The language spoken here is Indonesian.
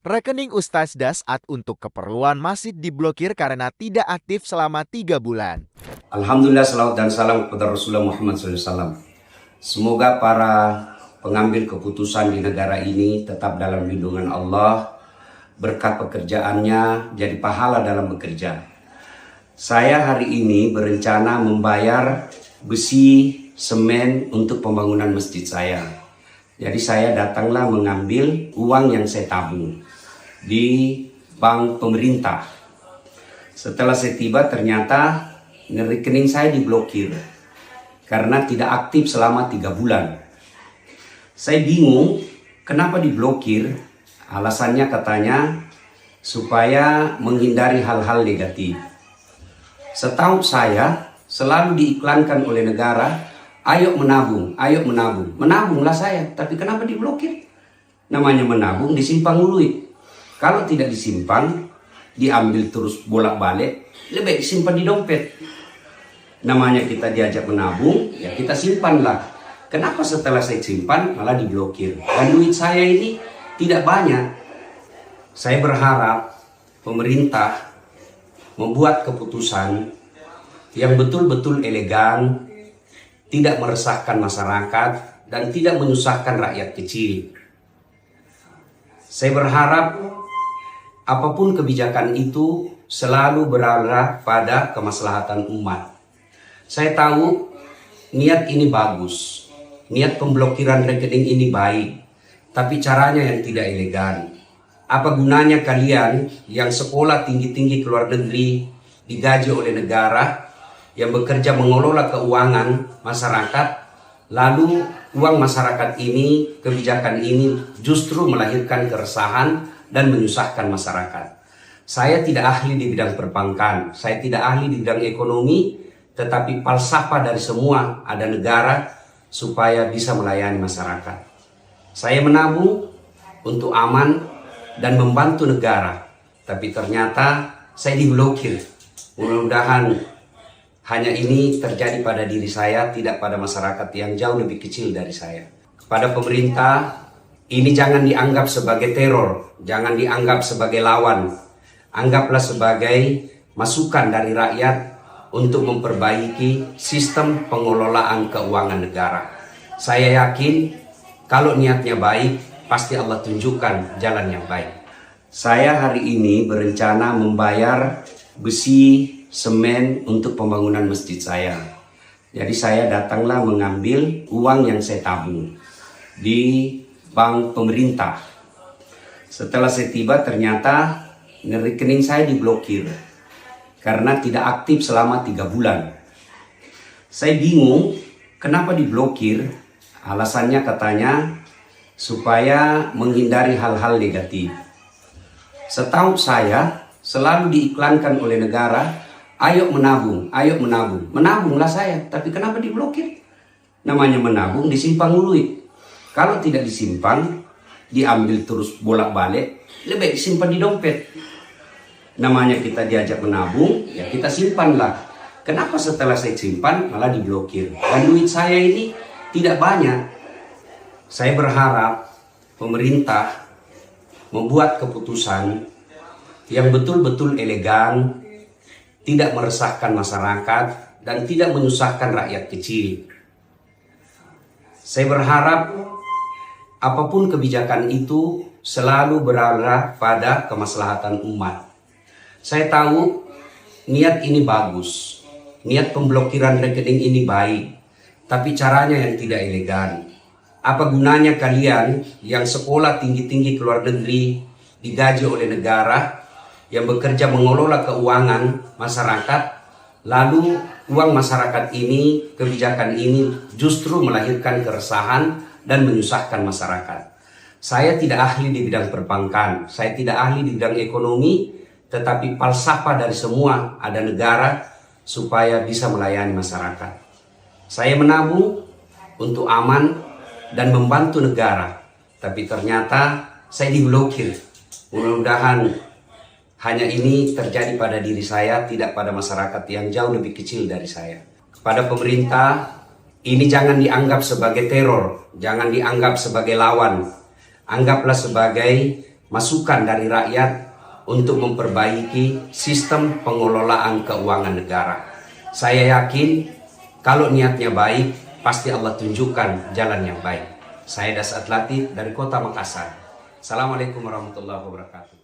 Rekening Ustaz Dasat untuk keperluan masjid diblokir karena tidak aktif selama 3 bulan. Alhamdulillah, salawat dan salam kepada Rasulullah Muhammad SAW. Semoga para pengambil keputusan di negara ini tetap dalam lindungan Allah, berkat pekerjaannya jadi pahala dalam bekerja. Saya hari ini berencana membayar besi, semen untuk pembangunan masjid saya. Jadi saya datanglah mengambil uang yang saya tabung di bank pemerintah. Setelah saya tiba ternyata rekening saya diblokir karena tidak aktif selama 3 bulan. Saya bingung kenapa diblokir. Alasannya katanya supaya menghindari hal-hal negatif. Setahu saya selalu diiklankan oleh negara, ayo menabung, ayo menabung. Menabunglah saya, tapi kenapa diblokir? Namanya menabung disimpan duit. Kalau tidak disimpan, diambil terus bolak-balik, lebih baik simpan di dompet. Namanya kita diajak menabung, ya kita simpanlah. Kenapa setelah saya simpan malah diblokir? Dan duit saya ini tidak banyak. Saya berharap pemerintah membuat keputusan yang betul-betul elegan, tidak meresahkan masyarakat, dan tidak menyusahkan rakyat kecil. Saya berharap apapun kebijakan itu selalu berarah pada kemaslahatan umat. Saya tahu niat ini bagus, niat pemblokiran rekening ini baik, tapi caranya yang tidak elegan. Apa gunanya kalian yang sekolah tinggi-tinggi ke luar negeri, digaji oleh negara, yang bekerja mengelola keuangan masyarakat, lalu uang masyarakat ini, kebijakan ini justru melahirkan keresahan dan menyusahkan masyarakat. Saya tidak ahli di bidang perbankan, saya tidak ahli di bidang ekonomi, tetapi falsafah dari semua ada negara supaya bisa melayani masyarakat. Saya menabung untuk aman dan membantu negara, tapi ternyata saya diblokir. Mudah-mudahan hanya ini terjadi pada diri saya, tidak pada masyarakat yang jauh lebih kecil dari saya. Kepada pemerintah, ini jangan dianggap sebagai teror, jangan dianggap sebagai lawan. Anggaplah sebagai masukan dari rakyat untuk memperbaiki sistem pengelolaan keuangan negara. Saya yakin kalau niatnya baik, pasti Allah tunjukkan jalan yang baik. Saya hari ini berencana membayar besi, semen untuk pembangunan masjid saya. Jadi saya datanglah mengambil uang yang saya tabung di bank pemerintah. Setelah saya tiba ternyata rekening saya diblokir karena tidak aktif selama 3 bulan. Saya bingung kenapa diblokir. Alasannya katanya supaya menghindari hal-hal negatif. Setahu saya selalu diiklankan oleh negara, ayo menabung, ayo menabung. Menabunglah saya, tapi kenapa diblokir? Namanya menabung disimpan duit. Kalau tidak disimpan, diambil terus bolak-balik, lebih baik simpan di dompet. Namanya kita diajak menabung, ya kita simpanlah. Kenapa setelah saya simpan malah diblokir? Dan duit saya ini tidak banyak. Saya berharap pemerintah membuat keputusan yang betul-betul elegan, tidak meresahkan masyarakat, dan tidak menyusahkan rakyat kecil. Saya berharap apapun kebijakan itu selalu berarah pada kemaslahatan umat. Saya tahu niat ini bagus, niat pemblokiran rekening ini baik, tapi caranya yang tidak elegan. Apa gunanya kalian yang sekolah tinggi-tinggi ke luar negeri, digaji oleh negara, yang bekerja mengelola keuangan masyarakat, lalu uang masyarakat ini, kebijakan ini justru melahirkan keresahan dan menyusahkan masyarakat. Saya tidak ahli di bidang perbankan, saya tidak ahli di bidang ekonomi, tetapi falsafah dari semua ada negara supaya bisa melayani masyarakat. Saya menabung untuk aman dan membantu negara, tapi ternyata saya diblokir. Mudah-mudahan hanya ini terjadi pada diri saya, tidak pada masyarakat yang jauh lebih kecil dari saya. Kepada pemerintah, ini jangan dianggap sebagai teror, jangan dianggap sebagai lawan. Anggaplah sebagai masukan dari rakyat untuk memperbaiki sistem pengelolaan keuangan negara. Saya yakin kalau niatnya baik, pasti Allah tunjukkan jalan yang baik. Saya Dasat Latif dari Kota Makassar. Assalamualaikum warahmatullahi wabarakatuh.